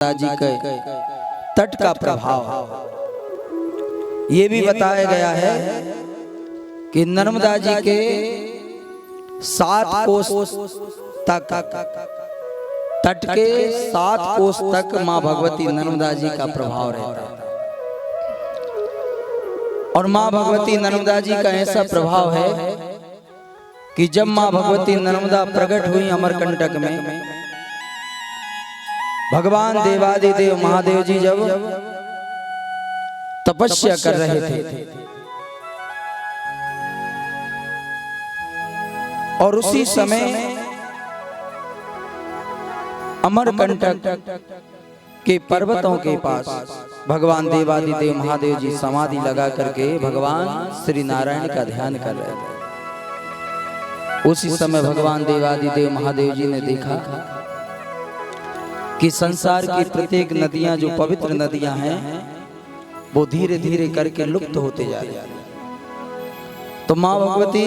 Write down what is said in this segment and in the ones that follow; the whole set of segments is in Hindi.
जी के तट का प्रभाव ये भी बताया गया है कि नर्मदा जी के 7 कोस तक तट के 7 कोस तक माँ भगवती नर्मदा जी का प्रभाव रहता है। और माँ भगवती नर्मदा जी का ऐसा प्रभाव है कि जब माँ भगवती नर्मदा प्रकट हुई अमरकंटक में, भगवान देवादिदेव महादेव जी जब तपस्या कर रहे थे और उसी समय अमरकंटक के पर्वतों के पास भगवान देवादिदेव महादेव जी समाधि लगा करके भगवान श्री नारायण का ध्यान कर रहे थे। उसी समय भगवान देवादिदेव महादेव जी ने देखा कि संसार की प्रत्येक नदियां जो पवित्र नदियां हैं वो धीरे धीरे करके लुप्त होते जा रही हैं। तो माँ भगवती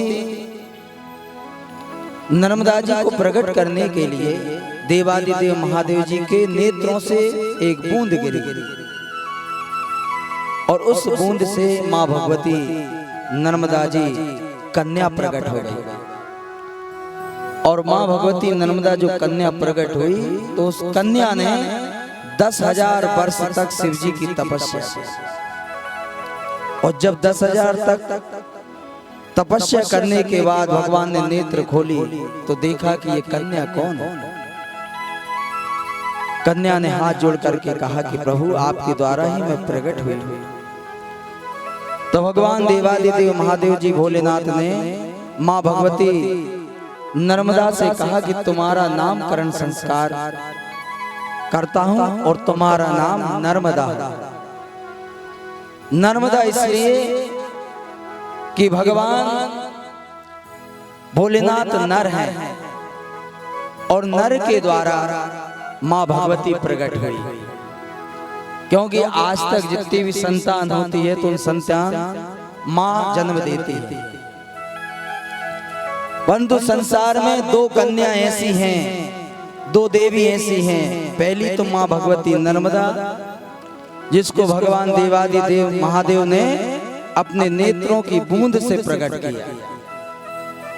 नर्मदा जी को प्रकट करने के लिए देवादिदेव महादेव जी के नेत्रों से एक बूंद गिरी और उस बूंद से माँ भगवती नर्मदा जी कन्या प्रकट हो गई। और माँ भगवती नर्मदा जो कन्या प्रकट हुई तो उस कन्या ने 10,000 वर्ष तक शिव जी की तपस्या की। और जब 10,000 तक तपस्या करने के बाद भगवान ने नेत्र खोली तो देखा कि ये कन्या कौन है। कन्या ने हाथ जोड़ करके कहा कि प्रभु आपके द्वारा ही मैं प्रकट हुई। तो भगवान देवादिदेव महादेव जी भोलेनाथ ने माँ भगवती नर्मदा से कहा कि तुम्हारा नामकरण संस्कार करता हूं और तुम्हारा नाम नर्मदा। नर्मदा इसलिए कि भगवान भोलेनाथ नर हैं और नर के द्वारा माँ भगवती प्रकट हुई। क्योंकि आज तक जितनी भी संतान होती है तो उन संतान माँ जन्म देती है, परंतु संसार में 2 कन्या ऐसी हैं, 2 देवी ऐसी हैं। पहली तो माँ भगवती नर्मदा जिसको भगवान देवादिदेव महादेव ने अपने नेत्रों की बूंद से प्रकट किया,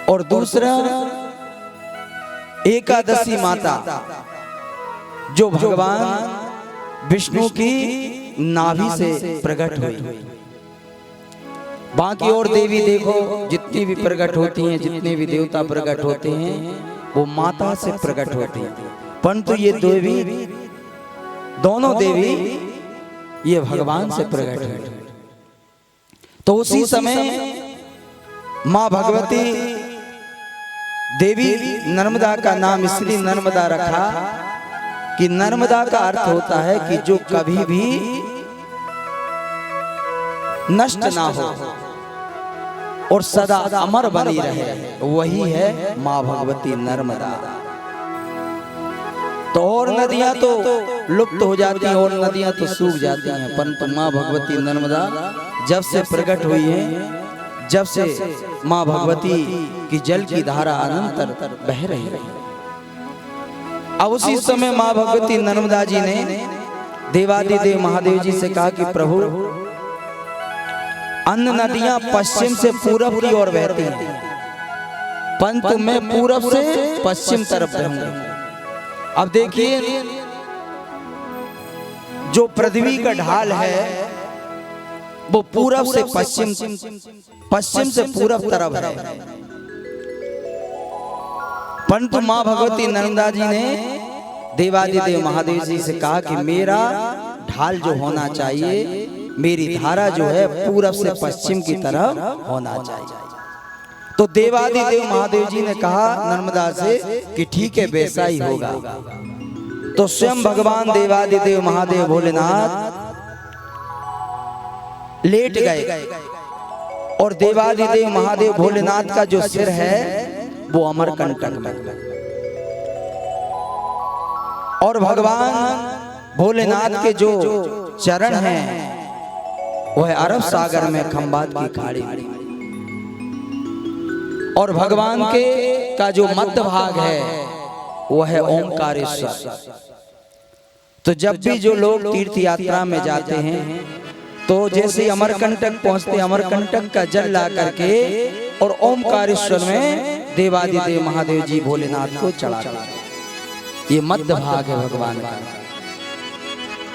और दूसरा एकादशी माता जो भगवान विष्णु की नाभि से प्रकट हुई। बाकी और देवी देखो जितनी भी प्रकट होती हैं, जितने भी देवता प्रकट होते हैं वो माता से प्रकट होते हैं, परंतु ये देवी दोनों देवी ये भगवान से प्रकट हुई। तो उसी समय माँ भगवती देवी नर्मदा का नाम इसलिए नर्मदा रखा कि नर्मदा का अर्थ होता है कि जो कभी भी नष्ट ना हो और सदा अमर बनी रहे, वही है माँ भगवती नर्मदा। तो और नदियां तो लुप्त हो जाती हैं और नदियां तो सूख जाती हैं, परंतु माँ भगवती नर्मदा जब से प्रकट हुई है, जब से माँ भगवती की जल की धारा अनंतर बह रही है। अब उसी समय माँ भगवती नर्मदा जी ने देवादिदेव महादेव जी से कहा कि प्रभु अन्य नदियां पश्चिम से पूरब की ओर बहती हैं, परंतु मैं पूरब से पश्चिम तरफ बहूंगा। अब देखिए जो पृथ्वी का ढाल है वो पूरब से पश्चिम, पश्चिम से पूरब तरफ है, परंतु माँ भगवती नर्मदा जी ने देवादिदेव महादेव जी से कहा कि मेरा ढाल जो होना चाहिए, मेरी धारा जो है पूरब से पश्चिम की तरफ होना चाहिए। तो देवादिदेव महादेव जी ने कहा नर्मदा से कि ठीक है वैसा ही होगा। तो स्वयं भगवान देवादिदेव महादेव भोलेनाथ लेट गए और देवादिदेव महादेव भोलेनाथ का जो सिर है वो अमरकंटक में, और भगवान भोलेनाथ के जो चरण हैं वह अरब सागर में खंबात की खाड़ी में, और भगवान के का जो मध्य भाग है वह है ओंकारेश्वर। तो जब भी जो लोग तीर्थ यात्रा में जाते हैं तो जैसे अमरकंटक पहुंचते, अमरकंटक का जल ला करके और ओमकारेश्वर में देवादिदेव महादेव जी भोलेनाथ को चढ़ाते। ये मध्य भाग है भगवान का।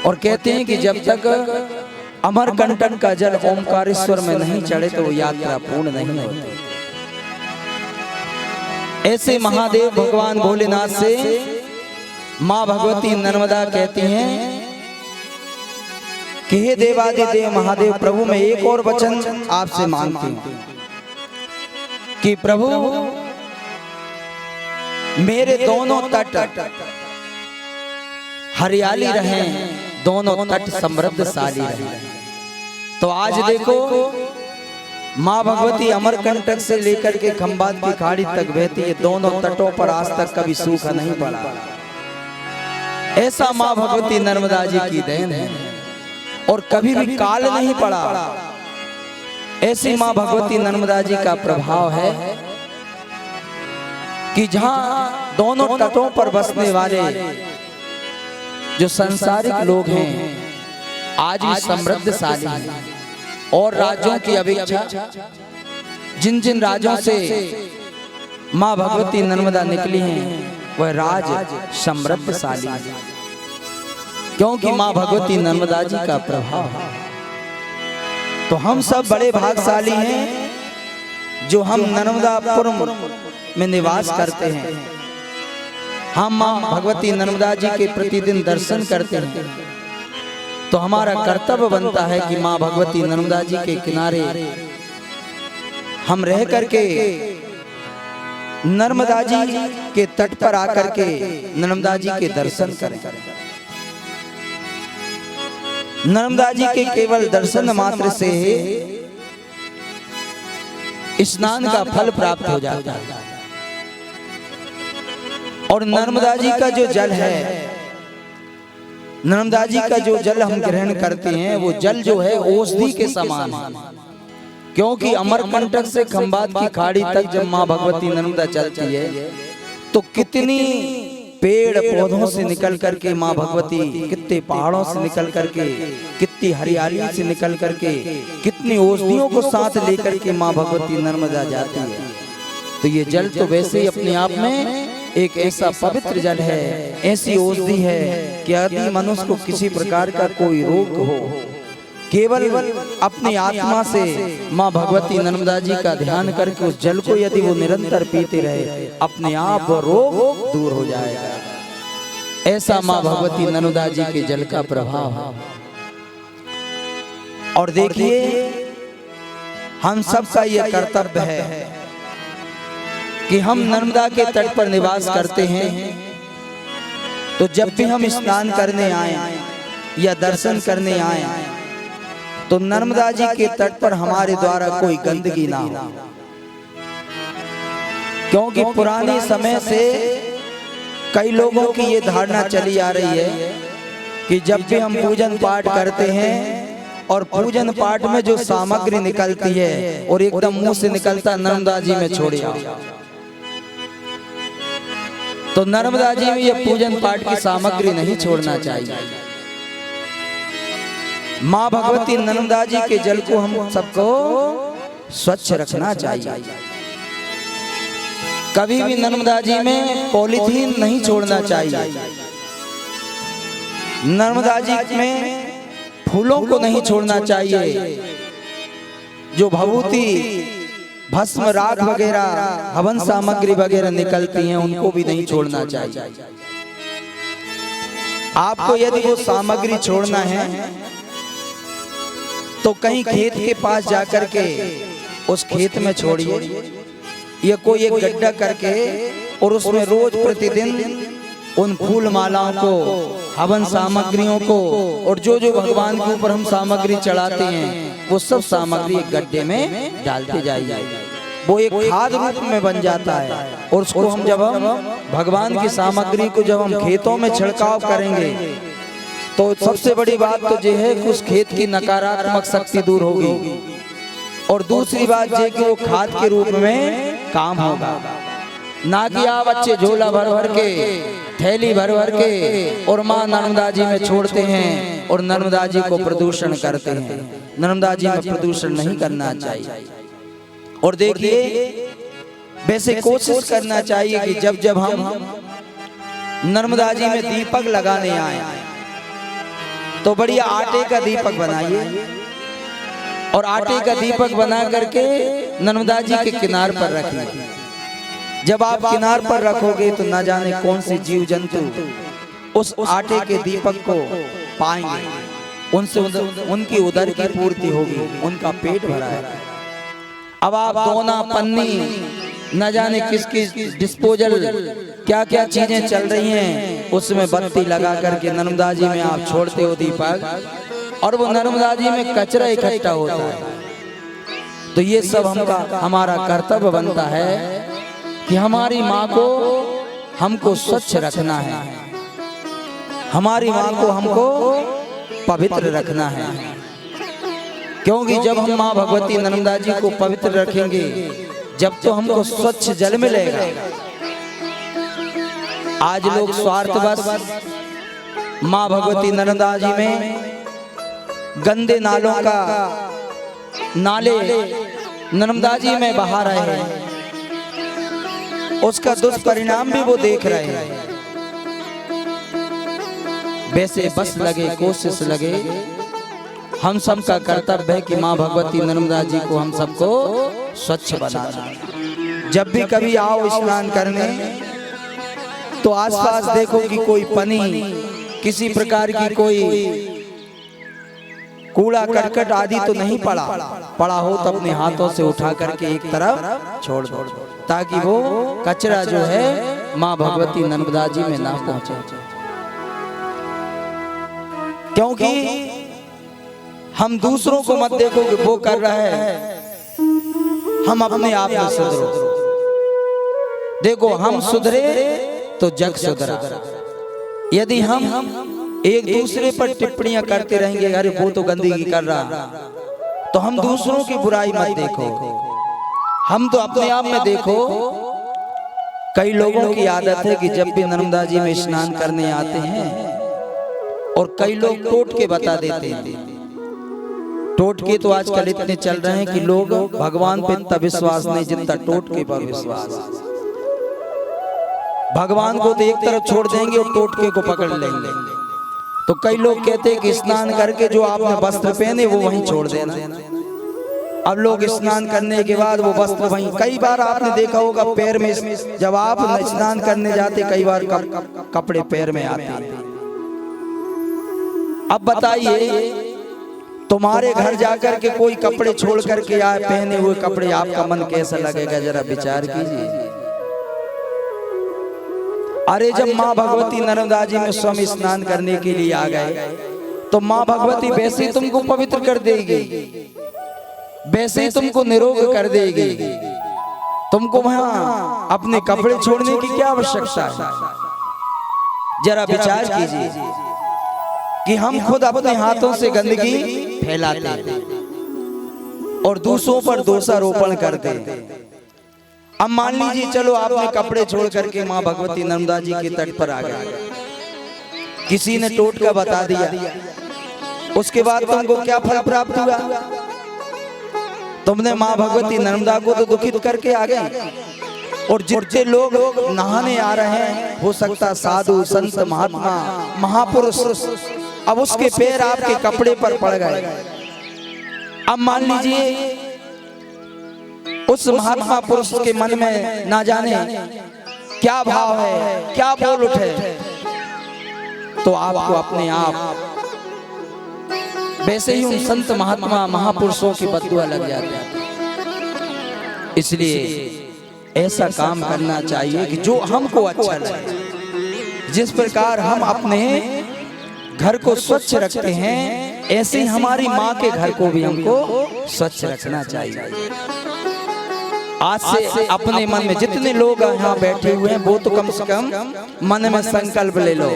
और कहते हैं कि जब तक अमरकंटक का जल ओमकारेश्वर में नहीं चढ़े तो वो यात्रा पूर्ण नहीं होती। ऐसे महादेव भगवान भोलेनाथ से माँ भगवती नर्मदा कहती हैं कि हे देवादिदेव महादेव प्रभु, मैं एक और वचन आपसे मांगती हूं कि प्रभु मेरे दोनों तट हरियाली रहें, दोनों तट समृद्धशाली रहें। तो आज देखो माँ भगवती अमरकंटक से लेकर के खंभात की खाड़ी तक बहती है, दोनों तटों पर आज तक कभी सूखा नहीं पड़ा। ऐसा माँ भगवती नर्मदा जी की देन है और कभी भी काल नहीं पड़ा। ऐसी माँ भगवती नर्मदा जी का प्रभाव है कि जहां दोनों तटों पर बसने वाले जो सांसारिक लोग हैं आज भी समृद्धशाली हैं। और राज्यों की अपेक्षा जिन जिन राज्यों से माँ भगवती नर्मदा निकली हैं वह राज समृद्धशाली है, क्योंकि माँ भगवती नर्मदा जी का प्रभाव है। तो हम सब बड़े भाग्यशाली हैं जो हम नर्मदापुर में निवास करते हैं। हम माँ भगवती नर्मदा जी के प्रतिदिन दर्शन करते हैं। तो हमारा कर्तव्य बनता है कि माँ भगवती नर्मदा जी के किनारे हम रह करके नर्मदा जी के तट पर आकर के नर्मदा जी के दर्शन करें। नर्मदा जी के केवल दर्शन मात्र से स्नान का फल प्राप्त हो जाता है। और नर्मदा जी का जो जल है, नर्मदा जी का जो जल हम ग्रहण करते हैं वो जल जो है औषधि के समान है। क्योंकि अमरकंटक से खंभात की खाड़ी तक जब माँ भगवती नर्मदा चलती है तो कितनी पेड़ पौधों से निकल करके माँ भगवती, कितने पहाड़ों से निकल करके, कितनी हरियाली से निकल करके, कितनी औषधियों को साथ लेकर के माँ भगवती नर्मदा जाती है। तो ये जल तो वैसे ही अपने आप में एक ऐसा पवित्र जल है, ऐसी औषधि है कि यदि मनुष्य को किसी प्रकार का कोई रोग हो, केवल अपनी आत्मा से माँ भगवती नर्मदा जी का ध्यान करके उस जल को यदि वो निरंतर पीते रहे, अपने आप रोग दूर हो जाएगा। ऐसा माँ भगवती नर्मदा जी के जल का प्रभाव है। और देखिए हम सबका यह कर्तव्य है कि हम नर्मदा के तट पर निवास करते हैं। तो जब भी हम स्नान करने आए या दर्शन करने आए तो नर्मदा जी के तट पर हमारे द्वारा कोई गंदगी ना हो। क्योंकि पुराने समय से कई लोगों की ये धारणा चली आ रही है कि जब भी हम पूजन पाठ करते हैं और पूजन पाठ में जो सामग्री निकलती है और एकदम मुंह से निकलता नर्मदा जी में छोड़िए। तो नर्मदा जी में ये पूजन पाठ की सामग्री नहीं छोड़ना चाहिए। माँ भगवती नर्मदा जी के जल को हम सबको स्वच्छ रखना चाहिए। कभी भी नर्मदा जी में पॉलीथीन नहीं छोड़ना चाहिए। नर्मदा जी में फूलों को नहीं छोड़ना चाहिए। जो भभूति, भस्म, राख वगैरह, हवन सामग्री वगैरह निकलती हैं उनको भी नहीं छोड़ना चाहिए। आपको यदि वो सामग्री छोड़ना है तो कहीं खेत के पास जाकर के उस खेत में छोड़िए या कोई एक गड्ढा करके और उसमें रोज प्रतिदिन उन फूल मालाओं को, हवन सामग्रियों को और जो जो भगवान के ऊपर हम सामग्री चढ़ाते हैं वो सब सामग्री एक गड्ढे में डालते जाइए। वो एक खाद रूप में बन जाता है। और उसको हम जब भगवान की सामग्री को जब हम खेतों में छिड़काव करेंगे तो सबसे बड़ी बात तो ये है कि उस खेत की नकारात्मक शक्ति दूर होगी और दूसरी बात ये कि वो खाद के रूप में काम होगा। ना कि आप अच्छे झोला भर भर के, थैली भर भर के और माँ नर्मदा जी में छोड़ते हैं और नर्मदा जी को प्रदूषण करते हैं। नर्मदा जी में प्रदूषण नहीं करना चाहिए। और देखिए, वैसे कोशिश करना चाहिए कि जब जब हम नर्मदा जी में दीपक लगाने आए तो बढ़िया आटे का दीपक बनाइए और आटे का दीपक बना करके नर्मदा जी के किनार पर रखिए। जब आप किनार पर रखोगे तो न जाने कौन से जीव जंतु उस आटे के दीपक को पाएंगे, उनसे उनकी उदर की पूर्ति होगी, उनका पेट भरा है। अब आप दोना, पन्नी, न जाने किस किस डिस्पोजल क्या क्या चीजें चल रही हैं, उसमें बत्ती लगा करके नर्मदा जी में आप छोड़ते हो दीपक, और वो नर्मदा जी में कचरा इकट्ठा होता है। तो ये सब हमारा कर्तव्य बनता है कि हमारी माँ को हमको स्वच्छ रखना है, हमारी माँ को हमको पवित्र रखना है। क्योंकि जब हम माँ भगवती नर्मदा जी को पवित्र रखेंगे, जब तो हमको स्वच्छ जल मिलेगा। आज लोग स्वार्थवश माँ भगवती नर्मदा जी में गंदे नालों का नाले नर्मदा जी में बहा रहे हैं, उसका दुष्परिणाम भी वो देख रहे हैं। वैसे बस लगे, कोशिश लगे, हम सबका कर्तव्य है कि माँ भगवती नर्मदा जी को हम सबको स्वच्छ बनाना। जब भी कभी आओ स्नान करने तो आसपास देखो कि कोई पनी, किसी प्रकार की कोई कूड़ा करकट आदि तो नहीं पड़ा हो तो अपने हाथों से उठा करके एक तरफ छोड़ दो, ताकि वो कचरा जो है माँ भगवती नर्मदा जी में ना पहुंचे। क्योंकि हम दूसरों को मत देखो कि वो कर रहा है, हम अपने आप में सुधरो। देखो, हम सुधरे तो जग सुधरा। यदि हम एक दूसरे पर टिप्पणियां करते रहेंगे, अरे वो तो गंदगी कर रहा, तो हम दूसरों की बुराई मत देखो, हम तो अपने आप में देखो। कई लोगों की आदत है कि जब भी नर्मदा जी में स्नान करने आते हैं, और कई लोग टोट के बता देते हैं। टोटके तो आजकल इतने चल रहे हैं कि लोग भगवान पे इतना विश्वास नहीं जितना टोटके पर विश्वास। भगवान को तो एक तरफ छोड़ देंगे और टोटके को पकड़ लेंगे। तो कई लोग कहते हैं कि स्नान करके जो आपने वस्त्र पहने वो वहीं छोड़ देना। अब लोग स्नान करने के बाद वो वस्त्र वहीं, कई बार आपने देखा होगा पैर में, जब आप स्नान करने जाते कई बार कपड़े पैर में आते हैं। अब बताइए, तुम्हारे घर जाकर के कोई कपड़े छोड़ करके आए, पहने हुए कपड़े, आपका मन कैसा लगेगा? जरा विचार कीजिए। अरे जब माँ भगवती नर्मदा जी में स्वयं स्नान करने के लिए आ गए, तो माँ भगवती वैसे ही तुमको पवित्र कर देगी, वैसे ही तुमको निरोग कर देगी। तुमको वहां अपने कपड़े छोड़ने की क्या आवश्यकता है? जरा विचार कीजिए कि हम खुद अपने हाथों से गंदगी फैलाते हैं और दूसरों पर दोषारोपण करते हैं। अब मान लीजिए, चलो आपने कपड़े छोड़ करके माँ भगवती नर्मदा जी के तट पर आ गए, किसी ने टोटका बता दिया, उसके बाद तुमको क्या फल प्राप्त हुआ? तुमने माँ भगवती नर्मदा को तो दुखित करके आ गए। और जितने लोग नहाने आ रहे हैं, हो सकता साधु संत महात्मा महापुरुष, अब उसके पैर आपके कपड़े पर पड़ गए। अब मान लीजिए उस महात्मा पुरुष के मन में ना जाने क्या भाव है, क्या बोल उठे, तो आपको अपने आप वैसे ही उन संत महात्मा महापुरुषों की बददुआ लग जाती है। इसलिए ऐसा काम करना चाहिए कि जो हमको अच्छा लगे। जिस प्रकार हम अपने घर को स्वच्छ रखते हैं, ऐसे ही हमारी माँ के घर को भी हमको स्वच्छ रखना चाहिए। आज से अपने मन में जितने लोग यहाँ बैठे हुए हैं, वो तो कम से कम मन में संकल्प ले लो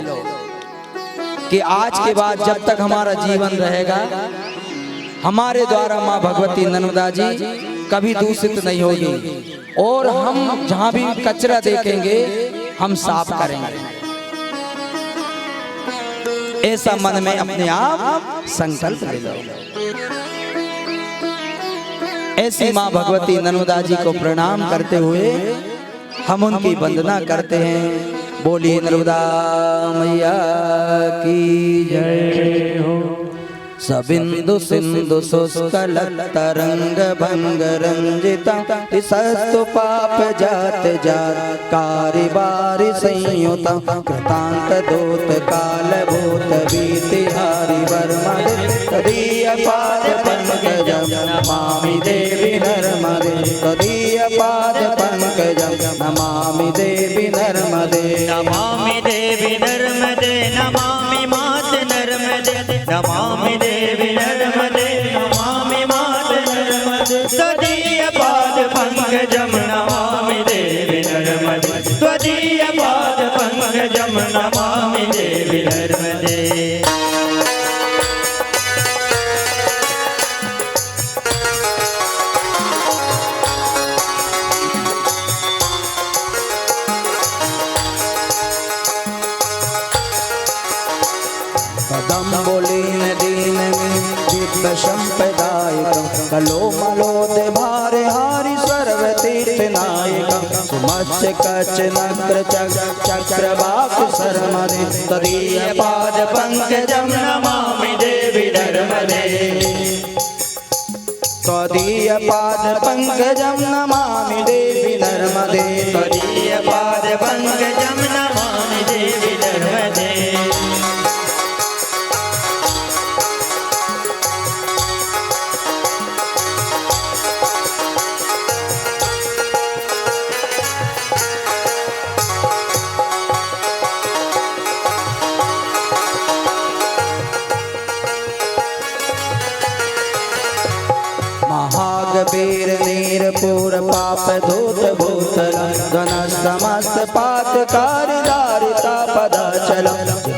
कि आज के बाद जब तक हमारा जीवन रहेगा, हमारे द्वारा माँ भगवती नर्मदा जी कभी दूषित नहीं होगी। और हम जहां भी कचरा देखेंगे हम साफ करेंगे, ऐसा मन में अपने आप संकल्प ले लो। ऐसी मां भगवती नर्मदा जी को प्रणाम करते हुए हम उनकी वंदना करते हैं। बोलिए नर्मदा मैया की जय हो। सबिंदु सिंधु शुष्कल तरंग भंग रंजिता सस्तु पाप जात जात कारी बारी संयुता कृतांत दूत काल भूत भीतिहारी वर्मा तदीय पाद पंकजम नमामि देवी नर्मदे तदीय पाद पंकजम नमामि देवी नर्मदे नमामि देवी नर्मदे नमामि मात नर्मदे नमामि देवी नर्मदे नमामि मात नर्मदे त्वदीय पाद पंकजम नमामि देवी नर्मदे त्वदीय पाद पंकजम नमामि देवी नर्मदे। कदम्बुलीन दीन दिव्य संपदायकं कलो मलोद भारे हारि सर्वतीर्थ नायकं सुमत्स्य कच्छ नक्र चक्रवाक सरमदे तदीय पाद पंकजं नमामि देवी नर्मदे तदीय पाद पंकजं नमामि देवी नर्मदे त्वदीय पाद पंकजं नमामि देवी नर्मदे। महागबीर नीरपूर पाप धूत भूतल धन समस्त पात कारिदारिता पदाचल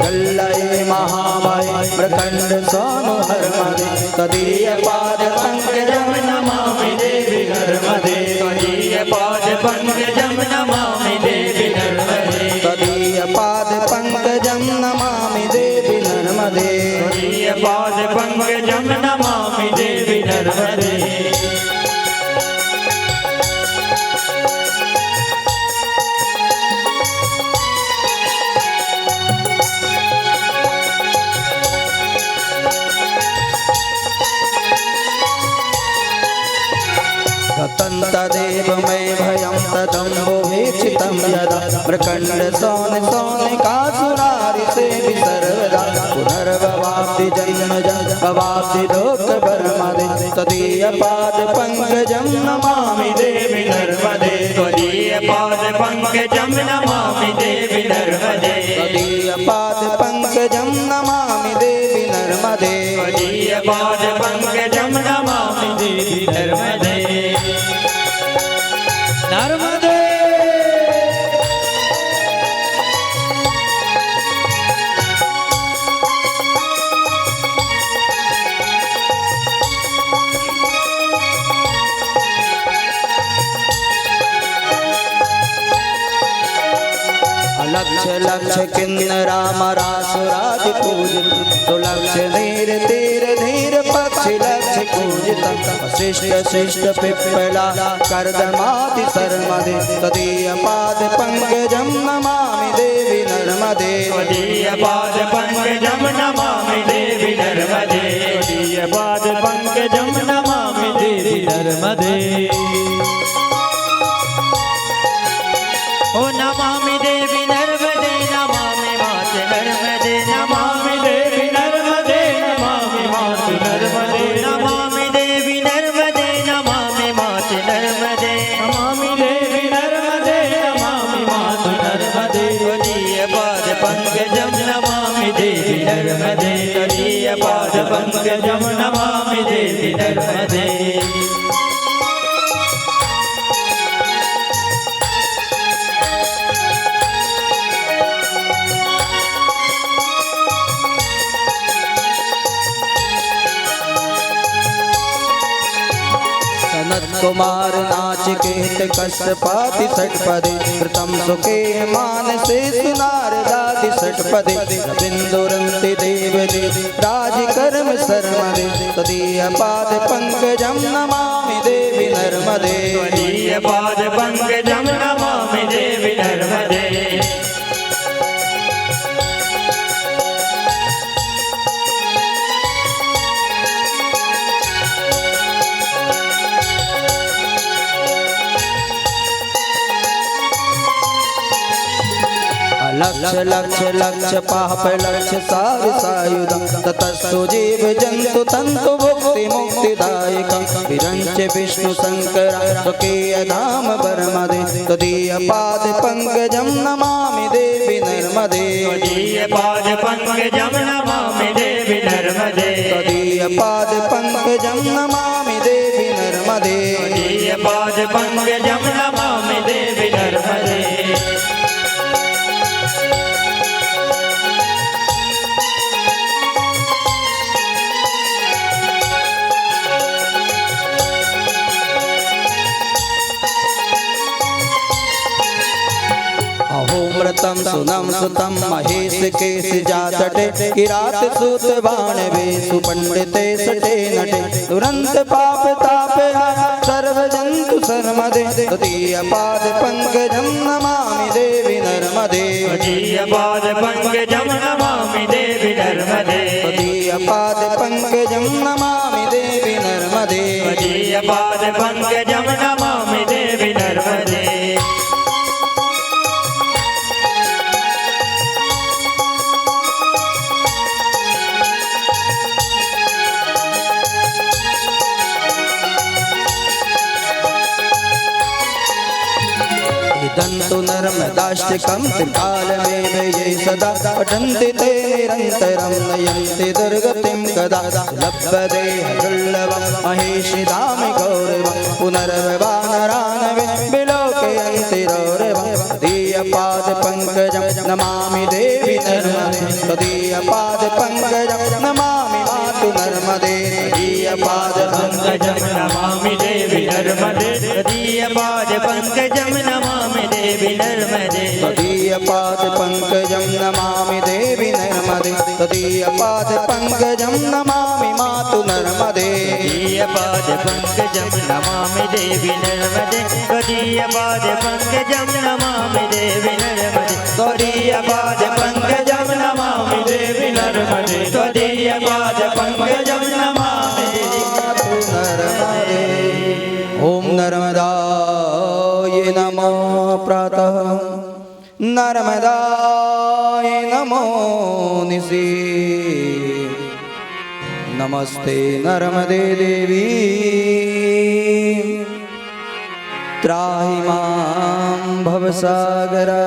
गल्लये महामय प्रखंड सोनु हरमदे तदीय पाद पंकजं नमामि देवी नर्मदे त्वदीय पाद पंकजं नमामि देवी नर्मदे तदीय पाद पंकजं नमामि देवी नर्मदे त्वदीय पाद पंकजं नमामि देवी नर्मदे। तदेव मे भयं तदम्बुभीक्षितं यदा प्रखंड सौनिकासुरारि सेवि सर्वदा पुनर्भवाप्ति जन्म भवाप्ति लोक वर्मदे तदीय पाद पंकजं नमामि देवी नर्मदे त्वदीय पाद पंकजं नमामि देवी नर्मदे तदीय पाद पंकजं नमामि देवी नर्मदे त्वदीय पाद पंकजं नमामि देवी नर्मदे। नर्मदे लक्ष्य लक्ष्य किन्नरा मरासुरादि पूजित तो लक्ष्य धीर धीर धीर पक्षी लक्ष्य पूजित शिष्ट शिष्ट पिप्पला कर्दमाति सर्मदे तदीय पाद पंकजं नमामि देवी नर्मदे त्वदीय पाद पंकजं नमामि देवी नर्मदे त्वदीय पाद पंकजं नमामि देवी नर्मदे। ओ नमामि देवी नर्मदे नमामि मात नर्मदे नमामि देवी नर्मदे नमामि मात नर्मदे नमामि देवी नर्मदे नमामि मात नर्मदे नमामि देवी नर्मदे नमामि मात नर्मदे त्वदीय पाद पंकजं नमामि देवी नर्मदे त्वदीय पाद पंकजं नमामि देवी नर्मदे। सनत कुमार नाचिकेत कश्यपाति षट्पदे कृतं सुखे मानसे सुनारदादि षट्पदे बिंदुरन्ति देवदे राजकर्म शर्मदे तदीय पाद पंकजं नमामि देवी नर्मदे त्वदीय पाद पंकजं नमामि देवी नर्मदे लक्ष लक्ष लक्ष पाप लक्ष सार सायुधं ततस्तु जीव जंतु तंतु भुक्ति मुक्तिदायकं विरंच विष्णु शंकर स्वकीय धाम परमदे तदीय पाद पंकजं नमामि देवी नर्मदे त्वदीय पाद पंकजं नमामि देवी नर्मदे तदीय पाद पंकजं नमामि देवी नर्मदे त्वदीय पाद पंकजं नमामि देवी नर्मदे अहोमृतं सुनं सुतं महेश केश जातटे किरात सूत बाण वेशु पंडिते सटे नटे दुरंत पाप तापे सर्व जंतु शर्मदे तदीय पाद पंकजं नमामि देवी नर्मदे त्वदीय पाद पंकजं नमामि देवी नर्मदे तदीय पाद पंकजं नमामि देवी नर्मदे त्वदीय पाद पंकजं नमामि देवी नर्मदे दन्तु नर्मदाष्टकं त्रिकालमेवये सदा पठन्ति ते निरन्तरं नयन्ति दुर्गतिं कदा लभ्यते दुर्लभं महेशिधाम गौरवं पुनर्वानरानवे विलोकयन्ति रौरवं तदीयपाद पंकजं नमामि देवी नर्मदे तदीयपाद पंकजं नमामि मातु नर्मदे तदीयपाद पंकजं नमामि देवी नर्मदे त्वदीय पाद पंकजं नमामि देवी नर्मदे तदीय पाद पंकजं नमामि देवी नर्मदे तदीय पाद पंकजं नमामि मातु नर्मदे त्वदीय पाद पंकजं नमामि देवी नर्मदे त्वदीय पाद पंकजं नमामि देवी नर्मदे त्वदीय पाद पंकजं नमामि देवी नर्मदे त्वदीय पाद पंकजं नमामि मातु नर्मदे। ओम नर्मदाय नमो प्रातः नर्मदाय नमो निशि नमस्ते नर्मदे देवी त्राहि मां भवसागरा।